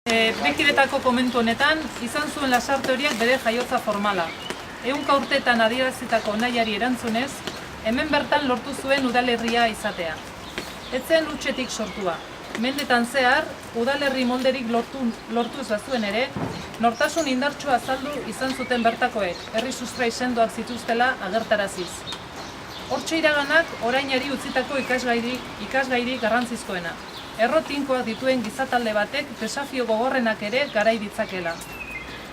Bekiretako komentu honetan, izan zuen Lasarte horiek bere jaiotza formala. 100 urteetan adierazitako nahiari erantzunez, hemen bertan lortu zuen udalerria izatea. Ez zen hutsetik sortua. Mendetan zehar, udalerri molderik lortu ez bazuen ere, nortasun indartsua azaldu izan zuten bertakoek, herri sustrai sendoak zituztela agertaraziz. Hortxe iraganak orainari utzitako ikasgairik garrantzizkoena. Errotinkoak dituen gizatalde batek desafio gogorrenak ere garai ditzakela.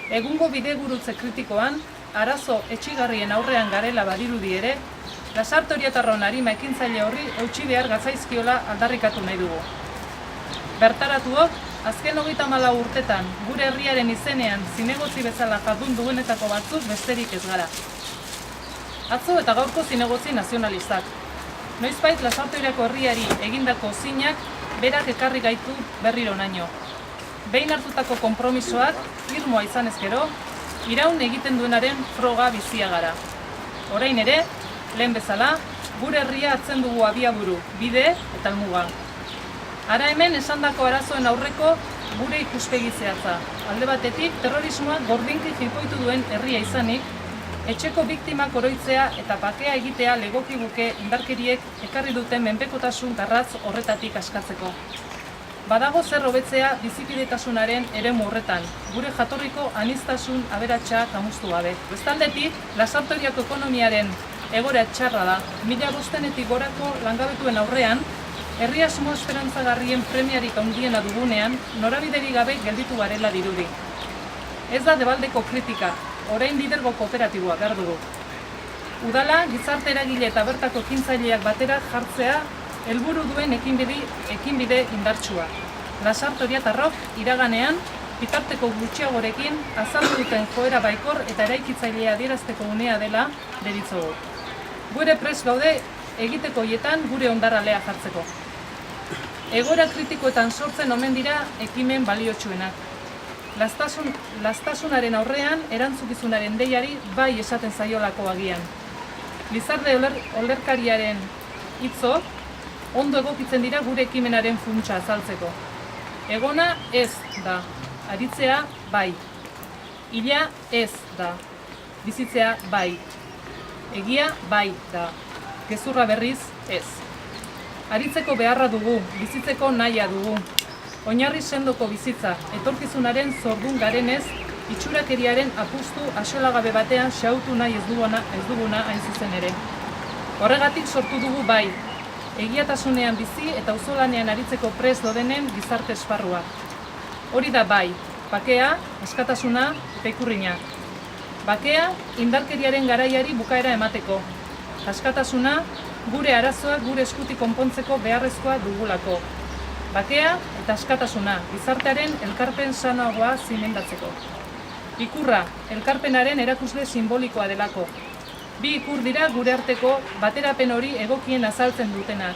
Egungo bidegurutze kritikoan, arazo etxigarrien aurrean garela badirudi ere, Lasarte Orietarron arima ekintzaile horri eutsi behar gatzaizkiola aldarrikatu nahi dugu. Bertaratuok, azken 34 urtetan gure herriaren izenean zinegotzi bezala jardun duenetako batzuk besterik ez gara. Atzo eta gaurko zinegotzi nazionalistak. Noizbait Lasarte Oriako herriari egindako zinak berak ekarri gaitu berriro naino. Behin hartutako konpromisoak, irmoa izan ezkero, iraun egiten duenaren froga bizia gara. Orain ere, lehen bezala, gure herria hartzen dugu abiaburu, bide eta helmuga. Ara hemen esandako arazoen aurreko gure ikuspegi zehatza. Alde batetik, terrorismoak gordinki jipoitu duen herria izanik, etxeko biktimak oroitzea eta bakea egitea legoki guke indarkeriek ekarri duten menpekotasun garratz horretatik askatzeko. Badago zer hobetzea bizikidetasunaren eremu horretan, gure jatorriko aniztasun aberatsa kamustu gabe. Bestaldetik, Lasarte Oriako ekonomiaren egoera txarra da. 1500-etik gorako langabetuen aurrean, herri asmo esperantzagarrien premiarik handiena dugunean, norabiderik gabe gelditu garela dirudi. Ez da debaldeko kritika, orain lidergo kooperatiboa behar dugu. Udala, gizarte eragile eta bertako ekintzaileak batera jartzea helburu duen ekinbide indartsua. Lasarte Orietarrok iraganean, bitarteko gutxiagorekin azaldu duten joera baikor eta eraikitzailea adierazteko unea dela deritzogu. Gure prest gaude egiteko hietan gure hondarralea jartzeko. Egoera kritikoetan sortzen omen dira ekimen baliotsuenak. Lastasunaren aurrean erantzukizunaren deiari bai esaten zaiolako agian. Lizarde olerkariaren hitzok ondo egokitzen dira gure ekimenaren funtsa azaltzeko. Egona ez da, aritzea bai. Hila ez da, bizitzea bai. Egia bai da, gezurra berriz ez. Aritzeko beharra dugu, bizitzeko nahia dugu. Oinarri sendoko bizitza, etorkizunaren zordun garenez, itxurakeriaren apustu axolagabe batean xautu nahi ez duguna hain zuzen ere. Horregatik sortu dugu bai, egiatasunean bizi eta auzolanean aritzeko prest dodenen gizarte esparrua. Hori da bai, bakea, askatasuna eta ikurrina. Bakea, indarkeriaren garaiari bukaera emateko. Askatasuna, gure arazoak gure eskutik konpontzeko beharrezkoa dugulako. Bakea eta askatasuna, gizartearen elkarpen sanoagoa zimendatzeko. Ikurra, elkarpenaren erakusle simbolikoa delako. Bi ikur dira gure arteko baterapen hori egokien azaltzen dutenak.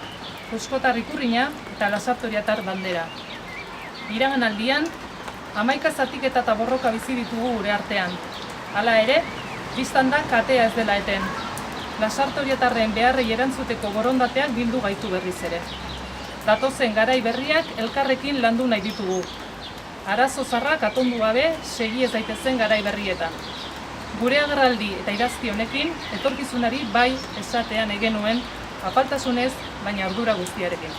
Euskotar ikurrina eta Lasarte Orietar bandera. Iragan aldian, 11 zatiketa eta borroka bizi ditugu gure artean. Hala ere, biztan da katea ez dela eten. Lasarte Orietarren beharrei erantzuteko borondateak bildu gaitu berriz ere. Datozen garai berriak elkarrekin landu nahi ditugu. Arazo zarrak atondu gabe segi ez daitezen garai berrietan. Gure agerraldi eta idazki honekin, etorkizunari bai esatean nahi genuen, apaltasunez, baina ardura guztiarekin.